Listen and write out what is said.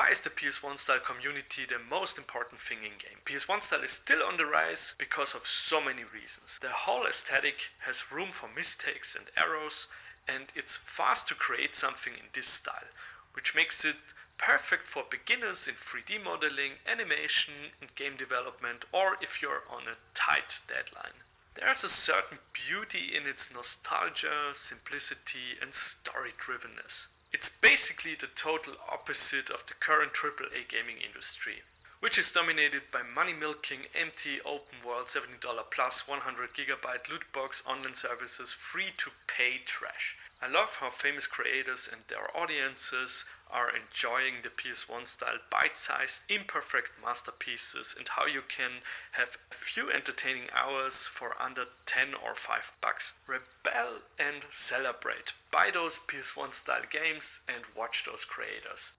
why is the PS1 Style community the most important thing in game? PS1 Style is still on the rise because of so many reasons. The whole aesthetic has room for mistakes and errors, and it's fast to create something in this style, which makes it perfect for beginners in 3D modeling, animation, and game development, or if you're on a tight deadline. There's a certain beauty in its nostalgia, simplicity, and story-drivenness. It's basically the total opposite of the current AAA gaming industry, which is dominated by money-milking, empty, open-world, $70 plus 100GB loot box online services, free-to-pay trash. I love how famous creators and their audiences are enjoying the PS1 style bite-sized, imperfect masterpieces, and how you can have a few entertaining hours for under 10 or $5. Rebel and celebrate. Buy those PS1 style games and watch those creators.